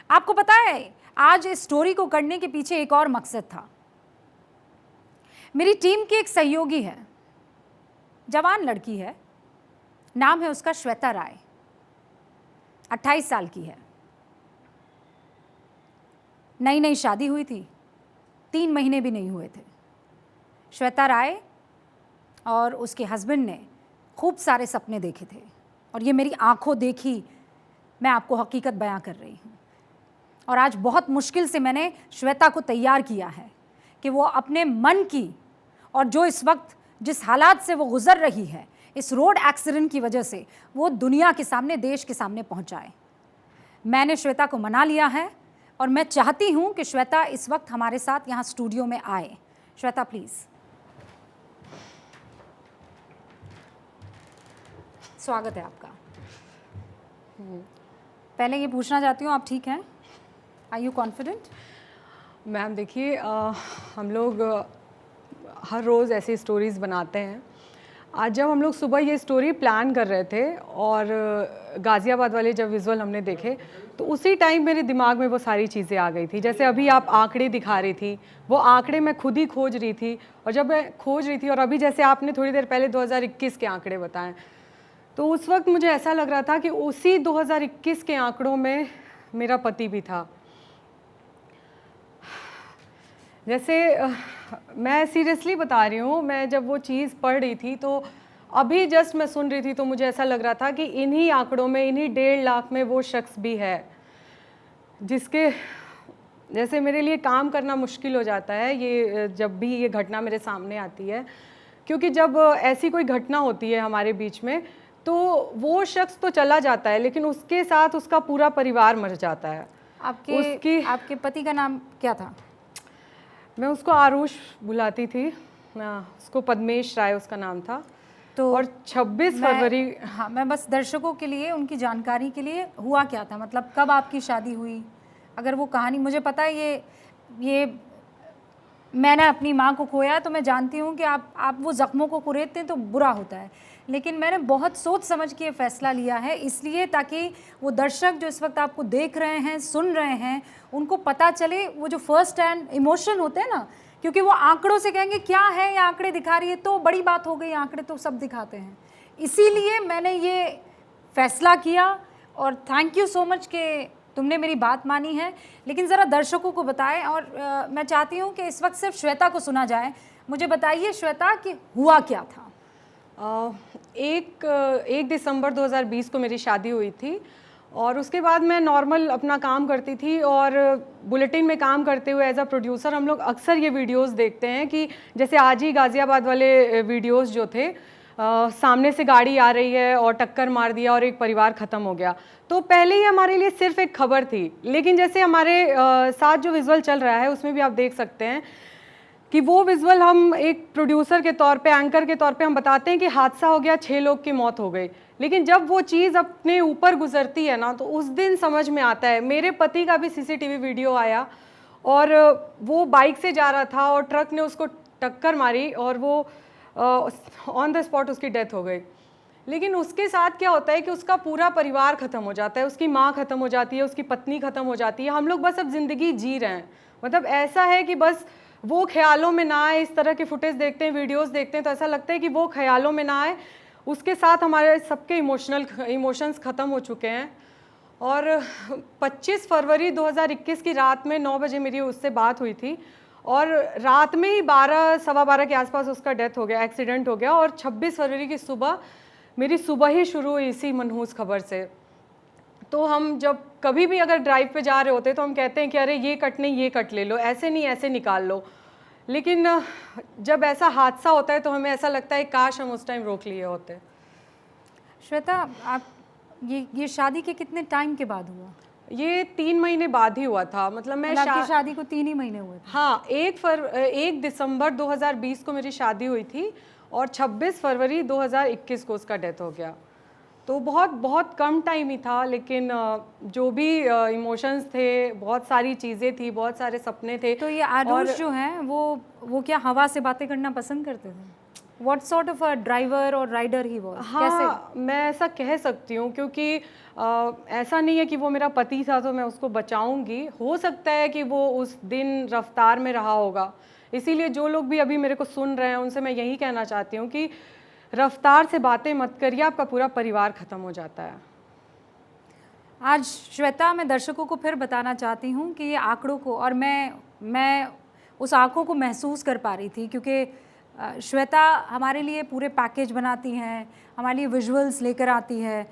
आपको पता है आज इस स्टोरी को करने के पीछे एक और मकसद था। मेरी टीम की एक सहयोगी है, जवान लड़की है, नाम है उसका श्वेता राय, 28 साल की है। नई नई शादी हुई थी, 3 महीने भी नहीं हुए थे। श्वेता राय और उसके हस्बैंड ने खूब सारे सपने देखे थे और ये मेरी आंखों देखी मैं आपको हकीकत बयां कर रही हूँ। और आज बहुत मुश्किल से मैंने श्वेता को तैयार किया है कि वो अपने मन की और जो इस वक्त जिस हालात से वो गुजर रही है, इस रोड एक्सीडेंट की वजह से, वो दुनिया के सामने, देश के सामने पहुंचाए। मैंने श्वेता को मना लिया है और मैं चाहती हूं कि श्वेता इस वक्त हमारे साथ यहाँ स्टूडियो में आए। श्वेता प्लीज। स्वागत है आपका। पहले ये पूछना चाहती हूँ, आप ठीक हैं? Are you confident? मैम देखिए, हम लोग हर रोज़ ऐसी स्टोरीज़ बनाते हैं। आज जब हम लोग सुबह ये स्टोरी प्लान कर रहे थे और गाज़ियाबाद वाले जब विजुअल हमने देखे तो उसी टाइम मेरे दिमाग में वो सारी चीज़ें आ गई थी। जैसे अभी आप आंकड़े दिखा रही थी, वो आंकड़े मैं खुद ही खोज रही थी, और जब मैं खोज रही थी और अभी जैसे आपने थोड़ी देर पहले 2021 के आंकड़े बताएं, तो उस वक्त मुझे ऐसा लग रहा था कि उसी 2021 के आंकड़ों में मेरा पति भी था। जैसे मैं सीरियसली बता रही हूँ, मैं जब वो चीज़ पढ़ रही थी तो अभी जस्ट मैं सुन रही थी तो मुझे ऐसा लग रहा था कि इन्हीं आंकड़ों में, इन्हीं 1.5 लाख में वो शख्स भी है जिसके जैसे मेरे लिए काम करना मुश्किल हो जाता है ये जब भी ये घटना मेरे सामने आती है। क्योंकि जब ऐसी कोई घटना होती है हमारे बीच में तो वो शख्स तो चला जाता है लेकिन उसके साथ उसका पूरा परिवार मर जाता है। आपके पति का नाम क्या था? मैं उसको आरुष बुलाती थी, उसको पद्मेश राय उसका नाम था। तो और 26 फरवरी, हाँ, मैं बस दर्शकों के लिए, उनकी जानकारी के लिए, हुआ क्या था, मतलब कब आपकी शादी हुई? अगर वो कहानी, मुझे पता है ये मैंने अपनी माँ को खोया तो मैं जानती हूँ कि आप वो ज़ख्मों को कुरेदते हैं तो बुरा होता है, लेकिन मैंने बहुत सोच समझ के फ़ैसला लिया है, इसलिए ताकि वो दर्शक जो इस वक्त आपको देख रहे हैं, सुन रहे हैं, उनको पता चले वो जो फर्स्ट हैंड इमोशन होते हैं ना, क्योंकि वो आंकड़ों से कहेंगे क्या है ये आंकड़े दिखा रही है तो बड़ी बात हो गई, आंकड़े तो सब दिखाते हैं। इसीलिए मैंने ये फ़ैसला किया और थैंक यू सो मच कि तुमने मेरी बात मानी है। लेकिन ज़रा दर्शकों को बताएं और मैं चाहती हूँ कि इस वक्त सिर्फ श्वेता को सुना जाए। मुझे बताइए श्वेता कि हुआ क्या था? 1 दिसंबर 2020 को मेरी शादी हुई थी और उसके बाद मैं नॉर्मल अपना काम करती थी और बुलेटिन में काम करते हुए एज अ प्रोड्यूसर हम लोग अक्सर ये वीडियोस देखते हैं कि जैसे आज ही गाज़ियाबाद वाले वीडियोस जो थे, सामने से गाड़ी आ रही है और टक्कर मार दिया और एक परिवार ख़त्म हो गया। तो पहले ही हमारे लिए सिर्फ एक खबर थी, लेकिन जैसे हमारे साथ जो विजुअल चल रहा है उसमें भी आप देख सकते हैं कि वो विजुअल हम एक प्रोड्यूसर के तौर पे, एंकर के तौर पे हम बताते हैं कि हादसा हो गया, 6 लोग की मौत हो गई, लेकिन जब वो चीज़ अपने ऊपर गुजरती है ना तो उस दिन समझ में आता है। मेरे पति का भी सीसीटीवी वीडियो आया और वो बाइक से जा रहा था और ट्रक ने उसको टक्कर मारी और वो ऑन द स्पॉट उसकी डेथ हो गई। लेकिन उसके साथ क्या होता है कि उसका पूरा परिवार ख़त्म हो जाता है, उसकी माँ ख़त्म हो जाती है, उसकी पत्नी ख़त्म हो जाती है। हम लोग बस अब ज़िंदगी जी रहे हैं, मतलब ऐसा है कि बस वो ख्यालों में ना आए। इस तरह के फुटेज देखते हैं, वीडियोस देखते हैं तो ऐसा लगता है कि वो ख्यालों में ना आए। उसके साथ हमारे सबके इमोशंस ख़त्म हो चुके हैं। और 25 फरवरी 2021 की रात में 9 बजे मेरी उससे बात हुई थी और रात में ही 12 सवा 12 के आसपास उसका डेथ हो गया, एक्सीडेंट हो गया। और 26 फरवरी की सुबह मेरी सुबह ही शुरू हुई इसी मनहूस खबर से। तो हम जब कभी भी अगर ड्राइव पे जा रहे होते तो हम कहते हैं कि अरे ये कट नहीं, ये कट ले लो, ऐसे नहीं ऐसे निकाल लो। लेकिन जब ऐसा हादसा होता है तो हमें ऐसा लगता है काश हम उस टाइम रोक लिए होते। श्वेता, आप ये शादी के कितने टाइम के बाद हुआ? ये 3 महीने बाद ही हुआ था, मतलब मैं आपकी शादी को 3 ही महीने हुए थे? हाँ, 1 दिसंबर 2020 को मेरी शादी हुई थी और 26 फरवरी 2021 को उसका डेथ हो गया। तो बहुत बहुत कम टाइम ही था, लेकिन जो भी इमोशंस थे, बहुत सारी चीज़ें थी, बहुत सारे सपने थे। तो ये आरुष जो हैं वो क्या हवा से बातें करना पसंद करते थे? What sort of a driver और राइडर ही वाज? हाँ, मैं ऐसा कह सकती हूँ क्योंकि ऐसा नहीं है कि वो मेरा पति था तो मैं उसको बचाऊंगी। हो सकता है कि वो उस दिन रफ्तार में रहा होगा। इसीलिए जो लोग भी अभी मेरे को सुन रहे हैं उनसे मैं यही कहना चाहती हूँ कि रफ्तार से बातें मत करिए, आपका पूरा परिवार ख़त्म हो जाता है। आज श्वेता, मैं दर्शकों को फिर बताना चाहती हूँ कि ये आंकड़ों को, और मैं उस आंखों को महसूस कर पा रही थी क्योंकि श्वेता हमारे लिए पूरे पैकेज बनाती हैं, हमारे लिए विजुअल्स लेकर आती है,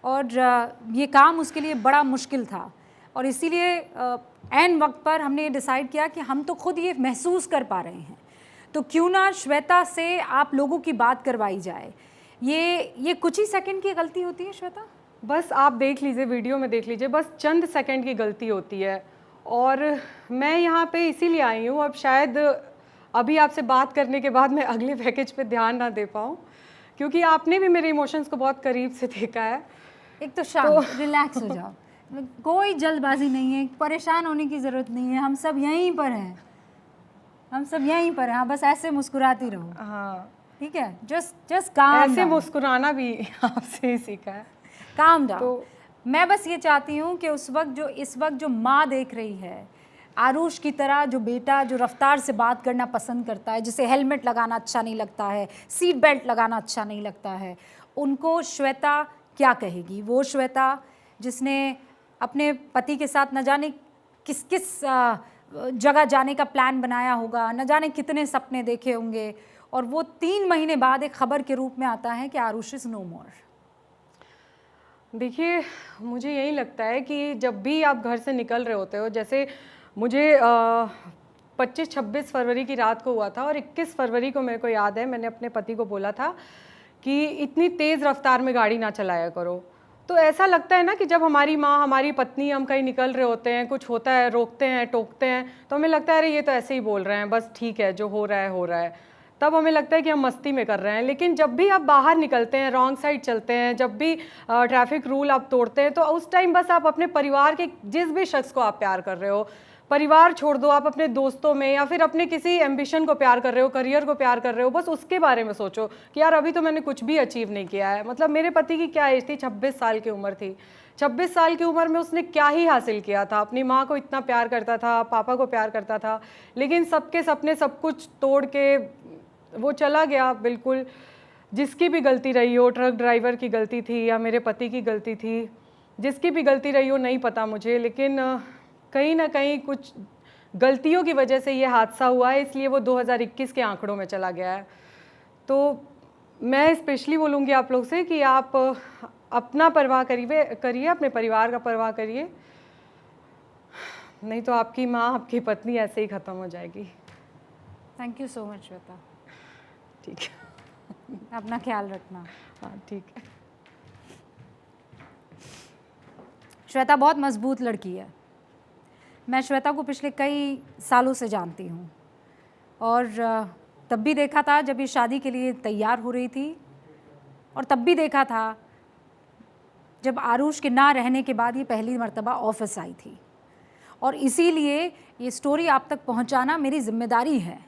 और ये काम उसके लिए बड़ा मुश्किल था। और इसीलिए ऐन वक्त पर हमने ये डिसाइड किया कि हम तो खुद ये महसूस कर पा रहे हैं, तो क्यों ना श्वेता से आप लोगों की बात करवाई जाए। ये कुछ ही सेकंड की गलती होती है श्वेता? बस आप देख लीजिए, वीडियो में देख लीजिए, बस चंद सेकंड की गलती होती है। और मैं यहाँ पे इसीलिए आई हूँ, अब शायद अभी आपसे बात करने के बाद मैं अगले पैकेज पे ध्यान ना दे पाऊँ, क्योंकि आपने भी मेरे इमोशंस को बहुत करीब से देखा है। एक तो शांत, रिलैक्स हो जाओ, कोई जल्दबाजी नहीं है, परेशान होने की ज़रूरत नहीं है, हम सब यहीं पर हैं, हम सब यहीं पर हैं। हाँ, बस ऐसे मुस्कुराती रहो। हाँ, ठीक है, जस्ट काम ऐसे मुस्कुराना भी आपसे ही सीखा है। Calm down. तो मैं बस ये चाहती हूँ कि इस वक्त जो माँ देख रही है आरुष की तरह, जो बेटा जो रफ्तार से बात करना पसंद करता है, जिसे हेलमेट लगाना अच्छा नहीं लगता है, सीट बेल्ट लगाना अच्छा नहीं लगता है, उनको श्वेता क्या कहेगी? वो श्वेता जिसने अपने पति के साथ न जाने किस किस जगह जाने का प्लान बनाया होगा, न जाने कितने सपने देखे होंगे, और वो 3 महीने बाद एक खबर के रूप में आता है कि आरुष इज़ नो मोर। देखिए, मुझे यही लगता है कि जब भी आप घर से निकल रहे होते हो, जैसे मुझे 25-26 फरवरी की रात को हुआ था और 21 फरवरी को मेरे को याद है मैंने अपने पति को बोला था कि इतनी तेज़ रफ्तार में गाड़ी ना चलाया करो। तो ऐसा लगता है ना कि जब हमारी माँ, हमारी पत्नी, हम कहीं निकल रहे होते हैं, कुछ होता है, रोकते हैं, टोकते हैं, तो हमें लगता है अरे ये तो ऐसे ही बोल रहे हैं, बस ठीक है, जो हो रहा है हो रहा है। तब हमें लगता है कि हम मस्ती में कर रहे हैं। लेकिन जब भी आप बाहर निकलते हैं, रॉन्ग साइड चलते हैं, जब भी ट्रैफिक रूल आप तोड़ते हैं, तो उस टाइम बस आप अपने परिवार के जिस भी शख्स को आप प्यार कर रहे हो, परिवार छोड़ दो, आप अपने दोस्तों में या फिर अपने किसी एम्बिशन को प्यार कर रहे हो, करियर को प्यार कर रहे हो, बस उसके बारे में सोचो कि यार अभी तो मैंने कुछ भी अचीव नहीं किया है। मतलब मेरे पति की क्या एज थी? 26 साल की उम्र थी। 26 साल की उम्र में उसने क्या ही हासिल किया था? अपनी माँ को इतना प्यार करता था, पापा को प्यार करता था, लेकिन सबके सपने सब कुछ तोड़ के वो चला गया। बिल्कुल जिसकी भी गलती रही हो, ट्रक ड्राइवर की गलती थी या मेरे पति की गलती थी, जिसकी भी गलती रही हो नहीं पता मुझे, लेकिन कहीं ना कहीं कुछ गलतियों की वजह से ये हादसा हुआ है, इसलिए वो 2021 के आंकड़ों में चला गया है। तो मैं स्पेशली बोलूँगी आप लोग से कि आप अपना परवाह करिए, अपने परिवार का परवाह करिए, नहीं तो आपकी माँ, आपकी पत्नी ऐसे ही ख़त्म हो जाएगी। Thank you so much Shweta. ठीक है, अपना ख्याल रखना। हाँ ठीक है। श्वेता बहुत मजबूत लड़की है। मैं श्वेता को पिछले कई सालों से जानती हूँ, और तब भी देखा था जब ये शादी के लिए तैयार हो रही थी, और तब भी देखा था जब आरुष के ना रहने के बाद ये पहली मर्तबा ऑफिस आई थी। और इसीलिए ये स्टोरी आप तक पहुँचाना मेरी जिम्मेदारी है।